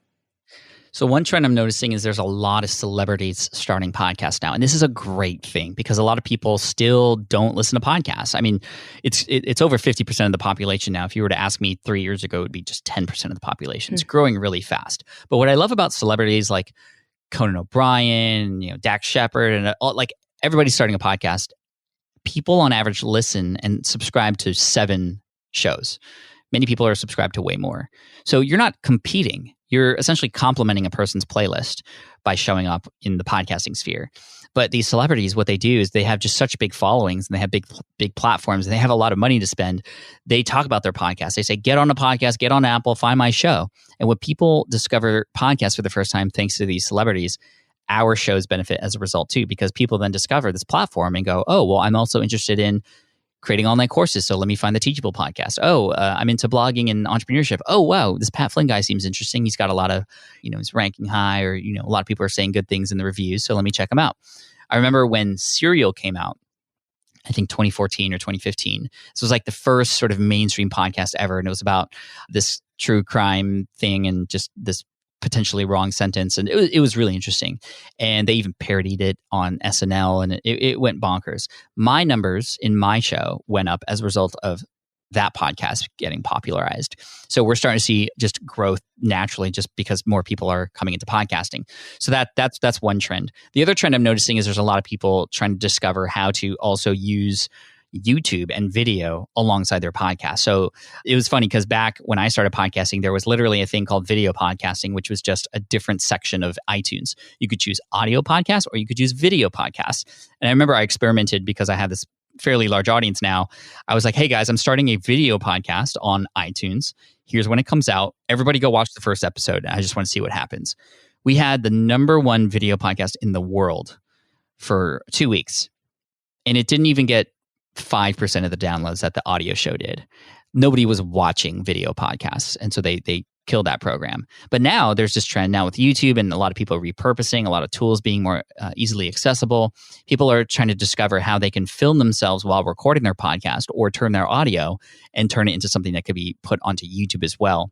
So one trend I'm noticing is there's a lot of celebrities starting podcasts now. And this is a great thing because a lot of people still don't listen to podcasts. I mean, it's over 50% of the population now. If you were to ask me 3 years ago, it would be just 10% of the population. It's growing really fast. But what I love about celebrities like Conan O'Brien, Dax Shepard, and like everybody's starting a podcast, people on average listen and subscribe to 7 shows. Many people are subscribed to way more. So you're not competing. You're essentially complementing a person's playlist by showing up in the podcasting sphere. But these celebrities, what they do is they have just such big followings and they have big platforms and they have a lot of money to spend. They talk about their podcast. They say, get on a podcast, get on Apple, find my show. And when people discover podcasts for the first time, thanks to these celebrities, our shows benefit as a result too, because people then discover this platform and go, oh, well, I'm also interested in creating online courses. So let me find the Teachable podcast. Oh, I'm into blogging and entrepreneurship. Oh, wow, this Pat Flynn guy seems interesting. He's got a lot of, he's ranking high, or, a lot of people are saying good things in the reviews. So let me check him out. I remember when Serial came out, I think 2014 or 2015. This was like the first sort of mainstream podcast ever. And it was about this true crime thing and just this potentially wrong sentence. And it was really interesting. And they even parodied it on SNL and it went bonkers. My numbers in my show went up as a result of that podcast getting popularized. So we're starting to see just growth naturally just because more people are coming into podcasting. So that's one trend. The other trend I'm noticing is there's a lot of people trying to discover how to also use YouTube and video alongside their podcast. So it was funny because back when I started podcasting, there was literally a thing called video podcasting, which was just a different section of iTunes. You could choose audio podcasts or you could choose video podcasts. And I remember I experimented because I have this fairly large audience now. I was like, hey guys, I'm starting a video podcast on iTunes. Here's when it comes out. Everybody go watch the first episode. I just want to see what happens. We had the #1 video podcast in the world for 2 weeks. And it didn't even get 5% of the downloads that the audio show did. Nobody was watching video podcasts. And so they killed that program. But now there's this trend now with YouTube and a lot of people repurposing, a lot of tools being more easily accessible. People are trying to discover how they can film themselves while recording their podcast or turn their audio and turn it into something that could be put onto YouTube as well.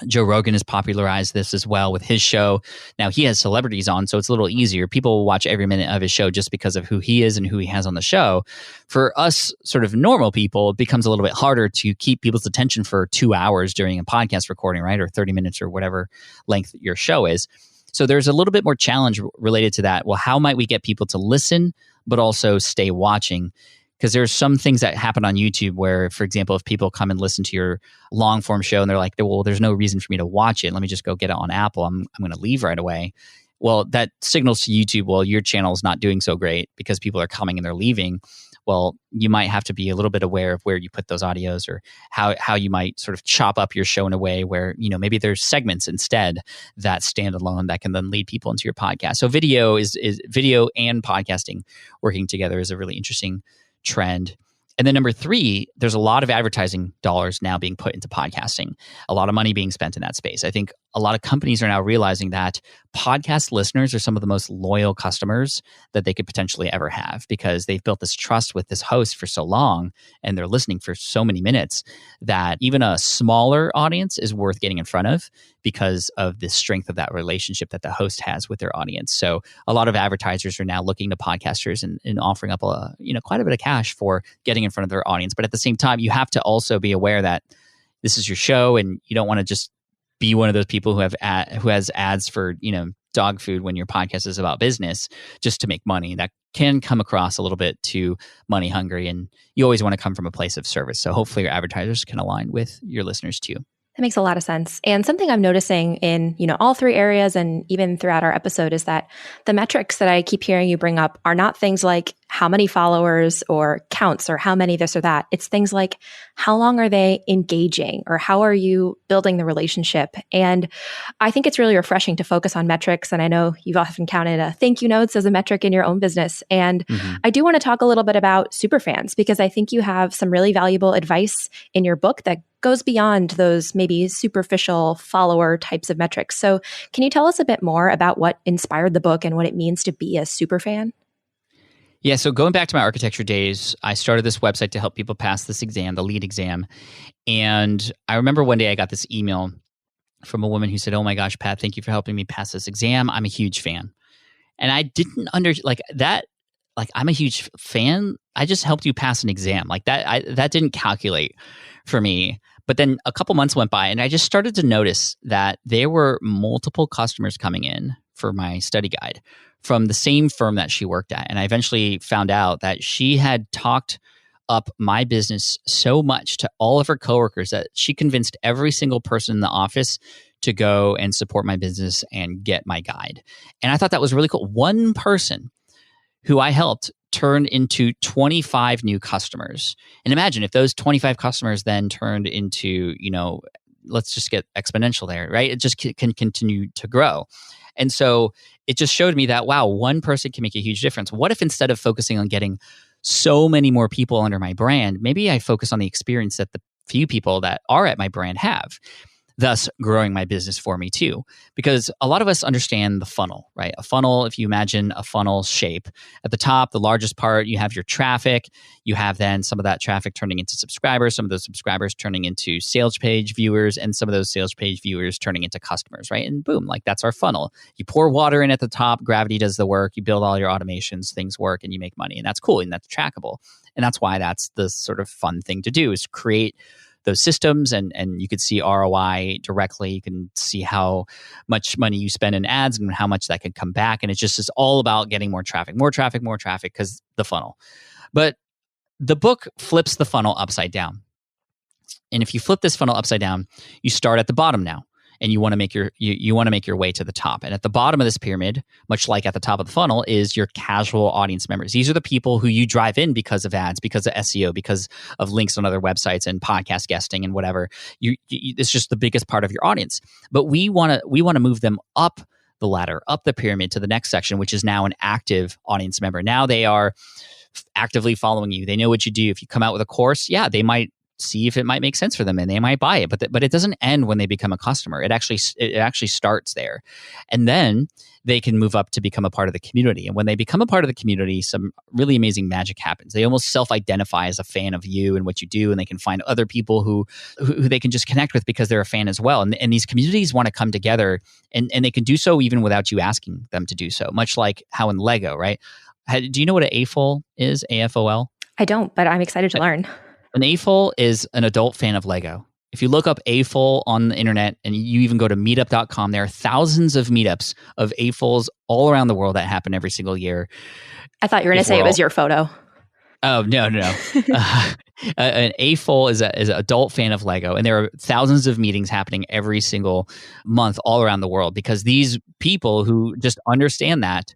Joe Rogan has popularized this as well with his show. Now he has celebrities on, so it's a little easier. People will watch every minute of his show just because of who he is and who he has on the show. For us sort of normal people, it becomes a little bit harder to keep people's attention for 2 hours during a podcast recording, right? Or 30 minutes or whatever length your show is. So there's a little bit more challenge related to that. Well, how might we get people to listen, but also stay watching? Because there's some things that happen on YouTube where, for example, if people come and listen to your long form show and they're like, well, there's no reason for me to watch it. Let me just go get it on Apple. I'm going to leave right away. Well, that signals to YouTube, well, your channel is not doing so great because people are coming and they're leaving. Well, you might have to be a little bit aware of where you put those audios or how you might sort of chop up your show in a way where, maybe there's segments instead that stand alone that can then lead people into your podcast. So video is video and podcasting working together is a really interesting trend. And then number 3, there's a lot of advertising dollars now being put into podcasting, a lot of money being spent in that space. I think a lot of companies are now realizing that podcast listeners are some of the most loyal customers that they could potentially ever have because they've built this trust with this host for so long and they're listening for so many minutes that even a smaller audience is worth getting in front of because of the strength of that relationship that the host has with their audience. So a lot of advertisers are now looking to podcasters and offering up quite a bit of cash for getting in front of their audience. But at the same time, you have to also be aware that this is your show and you don't want to just be one of those people who has ads for, dog food when your podcast is about business just to make money. That can come across a little bit too money hungry, and you always want to come from a place of service. So hopefully your advertisers can align with your listeners too. That makes a lot of sense. And something I'm noticing in, all 3 areas and even throughout our episode is that the metrics that I keep hearing you bring up are not things like how many followers or counts or how many this or that. It's things like how long are they engaging or how are you building the relationship? And I think it's really refreshing to focus on metrics. And I know you've often counted thank you notes as a metric in your own business. And I do want to talk a little bit about superfans because I think you have some really valuable advice in your book that goes beyond those maybe superficial follower types of metrics. So can you tell us a bit more about what inspired the book and what it means to be a superfan? Yeah, so going back to my architecture days, I started this website to help people pass this exam, the LEAD exam. And I remember one day I got this email from a woman who said, "Oh my gosh, Pat, thank you for helping me pass this exam. I'm a huge fan." And I didn't I'm a huge fan. I just helped you pass an exam. That didn't calculate for me. But then a couple months went by and I just started to notice that there were multiple customers coming in for my study guide from the same firm that she worked at. And I eventually found out that she had talked up my business so much to all of her coworkers that she convinced every single person in the office to go and support my business and get my guide. And I thought that was really cool. One person who I helped turned into 25 new customers. And imagine if those 25 customers then turned into, let's just get exponential there, right? It just can continue to grow. And so it just showed me that, wow, one person can make a huge difference. What if instead of focusing on getting so many more people under my brand, maybe I focus on the experience that the few people that are at my brand have? thus growing my business for me too. Because a lot of us understand the funnel, right? A funnel, if you imagine a funnel shape, at the top, the largest part, you have your traffic. You have then some of that traffic turning into subscribers, some of those subscribers turning into sales page viewers, and some of those sales page viewers turning into customers, right? And boom, like that's our funnel. You pour water in at the top, gravity does the work, you build all your automations, things work, and you make money. And that's cool, and that's trackable. And that's why that's the sort of fun thing to do, is create those systems, and you could see ROI directly. You can see how much money you spend in ads and how much that could come back. And it just is all about getting more traffic, because the funnel. But the book flips the funnel upside down. And if you flip this funnel upside down, you start at the bottom now. And you want to make your way to the top. And at the bottom of this pyramid, much like at the top of the funnel, is your casual audience members. These are the people who you drive in because of ads, because of SEO, because of links on other websites and podcast guesting and whatever. It's just the biggest part of your audience. But we want to move them up the ladder, up the pyramid to the next section, which is now an active audience member. Now they are actively following you. They know what you do. If you come out with a course, yeah, they might see if it might make sense for them and they might buy it. But it doesn't end when they become a customer. It actually starts there. And then they can move up to become a part of the community. And when they become a part of the community, some really amazing magic happens. They almost self-identify as a fan of you and what you do, and they can find other people who they can just connect with because they're a fan as well. And these communities want to come together, and they can do so even without you asking them to do so, much like how in Lego, right? Do you know what an AFOL is? AFOL? I don't, but I'm excited to learn. An AFOL is an adult fan of Lego. If you look up AFOL on the internet and you even go to meetup.com, there are thousands of meetups of AFOLs all around the world that happen every single year. I thought you were going to say it was your photo. Oh, no. An AFOL is an adult fan of Lego, and there are thousands of meetings happening every single month all around the world because these people who just understand that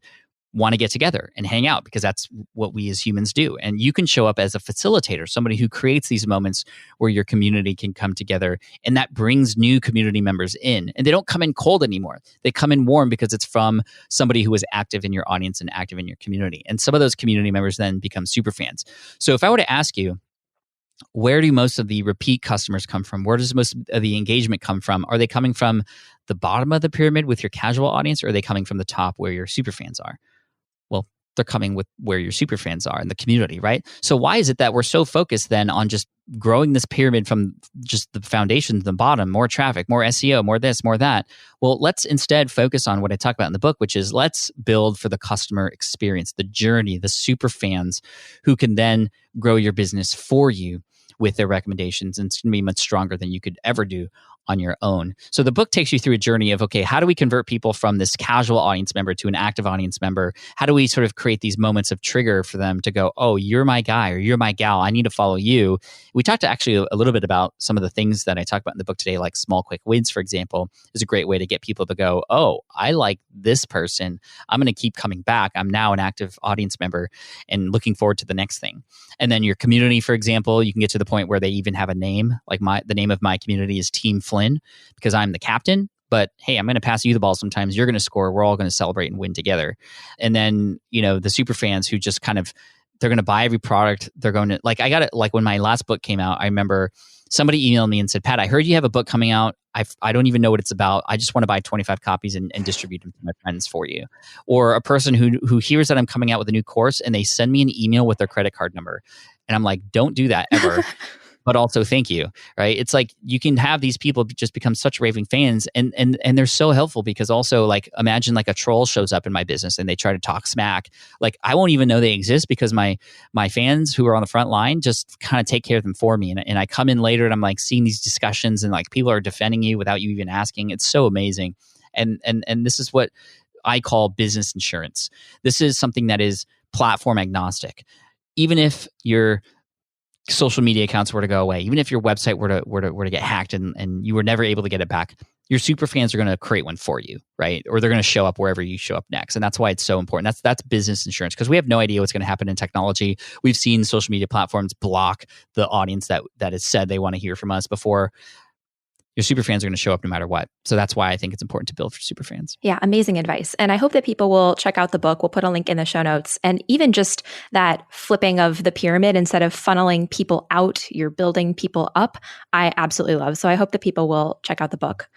want to get together and hang out because that's what we as humans do. And you can show up as a facilitator, somebody who creates these moments where your community can come together, and that brings new community members in. And they don't come in cold anymore. They come in warm because it's from somebody who is active in your audience and active in your community. And some of those community members then become super fans. So if I were to ask you, where do most of the repeat customers come from? Where does most of the engagement come from? Are they coming from the bottom of the pyramid with your casual audience, or are they coming from the top where your super fans are? Well, they're coming with where your super fans are in the community, right? So why is it that we're so focused then on just growing this pyramid from just the foundation to the bottom, more traffic, more SEO, more this, more that? Well, let's instead focus on what I talk about in the book, which is let's build for the customer experience, the journey, the super fans who can then grow your business for you with their recommendations. And it's going to be much stronger than you could ever do on your own. So the book takes you through a journey of, okay, how do we convert people from this casual audience member to an active audience member? How do we sort of create these moments of trigger for them to go, oh, you're my guy or you're my gal, I need to follow you. We talked actually a little bit about some of the things that I talk about in the book today, like small, quick wins, for example, is a great way to get people to go, oh, I like this person. I'm going to keep coming back. I'm now an active audience member and looking forward to the next thing. And then your community, for example, you can get to the point where they even have a name. Like the name of my community is Team Flynn because I'm the captain. But hey, I'm going to pass you the ball sometimes. You're going to score. We're all going to celebrate and win together. And then, the super fans who just kind of, they're going to buy every product. They're going to, like, I got it. Like when my last book came out, I remember somebody emailed me and said, Pat, I heard you have a book coming out. I don't even know what it's about. I just want to buy 25 copies and distribute them to my friends for you. Or a person who hears that I'm coming out with a new course and they send me an email with their credit card number. And I'm like, don't do that ever. But also thank you, right? It's like you can have these people just become such raving fans and they're so helpful because also like imagine like a troll shows up in my business and they try to talk smack. Like I won't even know they exist because my fans who are on the front line just kind of take care of them for me. And I come in later and I'm like seeing these discussions and like people are defending you without you even asking. It's so amazing. And this is what I call business insurance. This is something that is platform agnostic. Even if your social media accounts were to go away, even if your website were to get hacked and you were never able to get it back, your super fans are going to create one for you, right? Or they're going to show up wherever you show up next. And that's why it's so important. That's business insurance because we have no idea what's going to happen in technology. We've seen social media platforms block the audience that has said they want to hear from us before. your super fans are going to show up no matter what. So that's why I think it's important to build for super fans. Yeah, amazing advice. And I hope that people will check out the book. We'll put a link in the show notes. And even just that flipping of the pyramid, instead of funneling people out, you're building people up, I absolutely love. So I hope that people will check out the book.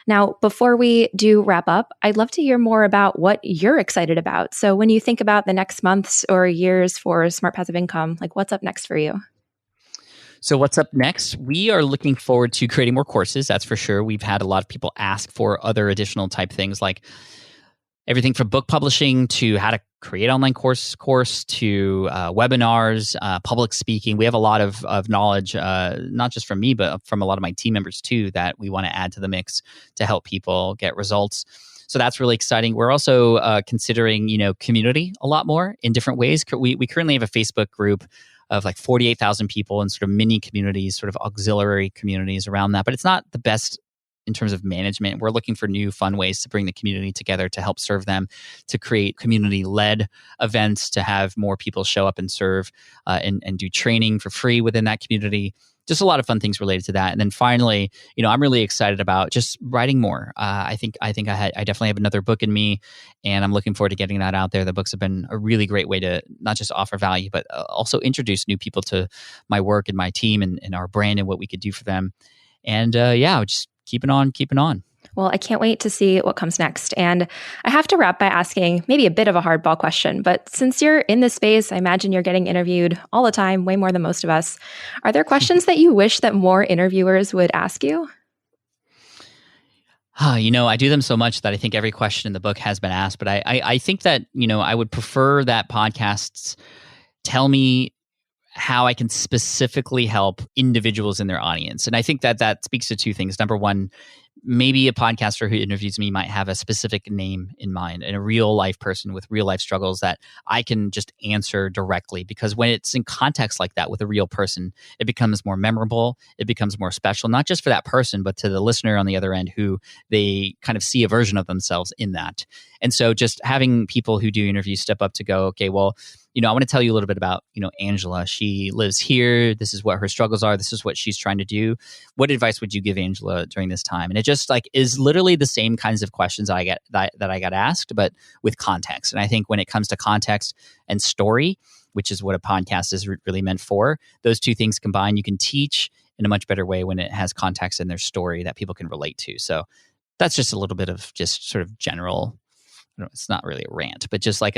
Now, before we do wrap up, I'd love to hear more about what you're excited about. So when you think about the next months or years for Smart Passive Income, like what's up next for you? So what's up next? We are looking forward to creating more courses, that's for sure. We've had a lot of people ask for other additional type things like everything from book publishing to how to create online course to webinars, public speaking. We have a lot of knowledge, not just from me, but from a lot of my team members too, that we want to add to the mix to help people get results. So that's really exciting. We're also considering, community a lot more in different ways. We currently have a Facebook group of like 48,000 people and sort of mini communities, sort of auxiliary communities around that. But it's not the best in terms of management. We're looking for new fun ways to bring the community together to help serve them, to create community-led events, to have more people show up and serve and do training for free within that community. Just a lot of fun things related to that. And then finally, I'm really excited about just writing more. I think I definitely have another book in me, and I'm looking forward to getting that out there. The books have been a really great way to not just offer value, but also introduce new people to my work and my team and our brand and what we could do for them. And just keeping on. Well, I can't wait to see what comes next. And I have to wrap by asking maybe a bit of a hardball question, but since you're in this space, I imagine you're getting interviewed all the time, way more than most of us. Are there questions that you wish that more interviewers would ask you? I do them so much that I think every question in the book has been asked, but I think that, I would prefer that podcasts tell me how I can specifically help individuals in their audience. And I think that speaks to two things. Number one, maybe a podcaster who interviews me might have a specific name in mind and a real life person with real life struggles that I can just answer directly. Because when it's in context like that with a real person, it becomes more memorable. It becomes more special, not just for that person, but to the listener on the other end who they kind of see a version of themselves in that. And so just having people who do interviews step up to go, okay, well, I want to tell you a little bit about, Angela. She lives here. This is what her struggles are. This is what she's trying to do. What advice would you give Angela during this time? And it just is literally the same kinds of questions I get that I got asked, but with context. And I think when it comes to context and story, which is what a podcast is really meant for, those two things combined, you can teach in a much better way when it has context in their story that people can relate to. So that's just a little bit of just sort of general, it's not really a rant, but just like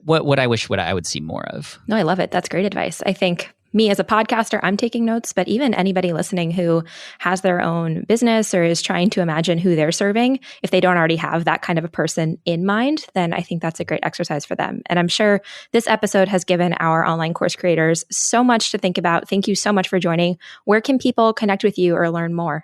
what I wish I would see more of. No, I love it. That's great advice. I think me as a podcaster, I'm taking notes, but even anybody listening who has their own business or is trying to imagine who they're serving, if they don't already have that kind of a person in mind, then I think that's a great exercise for them. And I'm sure this episode has given our online course creators so much to think about. Thank you so much for joining. Where can people connect with you or learn more?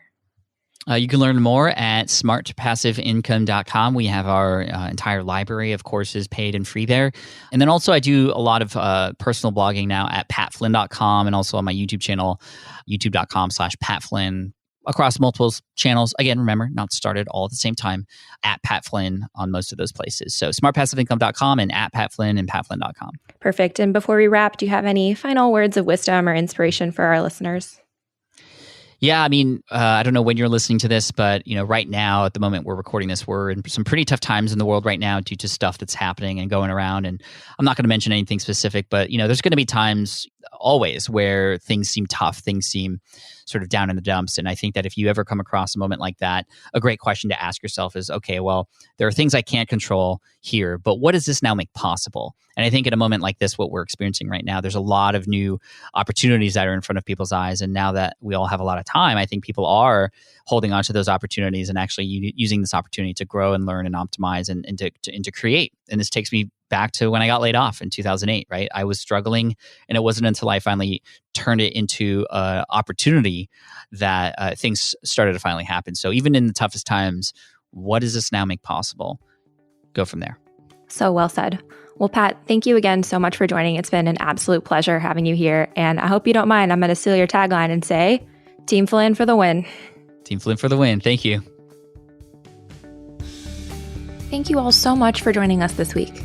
You can learn more at smartpassiveincome.com. We have our entire library of courses, paid and free there. And then also I do a lot of personal blogging now at patflynn.com and also on my YouTube channel, youtube.com/patflynn, across multiple channels. Again, remember, not started all at the same time, at Pat Flynn on most of those places. So smartpassiveincome.com and at Pat Flynn and patflynn.com. Perfect. And before we wrap, do you have any final words of wisdom or inspiration for our listeners? Yeah, I mean, I don't know when you're listening to this, but right now, at the moment we're recording this, we're in some pretty tough times in the world right now due to stuff that's happening and going around. And I'm not going to mention anything specific, but there's going to be times always where things seem tough, things seem sort of down in the dumps. And I think that if you ever come across a moment like that, a great question to ask yourself is, okay, well, there are things I can't control here, but what does this now make possible? And I think in a moment like this, what we're experiencing right now, there's a lot of new opportunities that are in front of people's eyes. And now that we all have a lot of time, I think people are holding on to those opportunities and actually using this opportunity to grow and learn and optimize and to create. And this takes me back to when I got laid off in 2008, right? I was struggling, and it wasn't until I finally turned it into an opportunity that things started to finally happen. So even in the toughest times, what does this now make possible? Go from there. So well said. Well, Pat, thank you again so much for joining. It's been an absolute pleasure having you here. And I hope you don't mind. I'm going to steal your tagline and say, Team Flynn for the win. Team Flynn for the win. Thank you. Thank you all so much for joining us this week.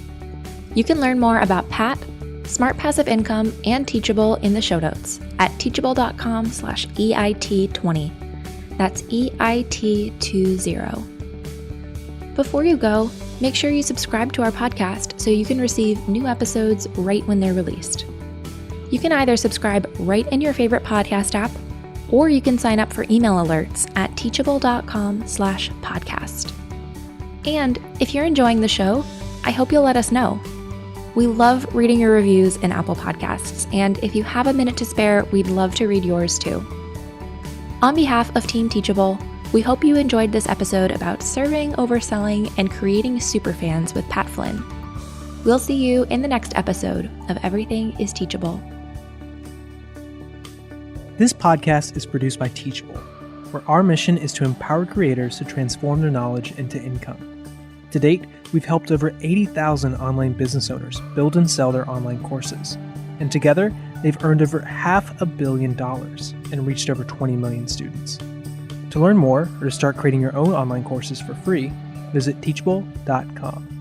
You can learn more about Pat, Smart Passive Income, and Teachable in the show notes at teachable.com/EIT20. That's EIT20. Before you go, make sure you subscribe to our podcast so you can receive new episodes right when they're released. You can either subscribe right in your favorite podcast app, or you can sign up for email alerts at teachable.com/podcast. And if you're enjoying the show, I hope you'll let us know. We love reading your reviews in Apple Podcasts, and if you have a minute to spare, we'd love to read yours too. On behalf of Team Teachable, we hope you enjoyed this episode about serving, overselling, and creating superfans with Pat Flynn. We'll see you in the next episode of Everything is Teachable. This podcast is produced by Teachable, where our mission is to empower creators to transform their knowledge into income. To date, we've helped over 80,000 online business owners build and sell their online courses. And together, they've earned over $500 million and reached over 20 million students. To learn more or to start creating your own online courses for free, visit teachable.com.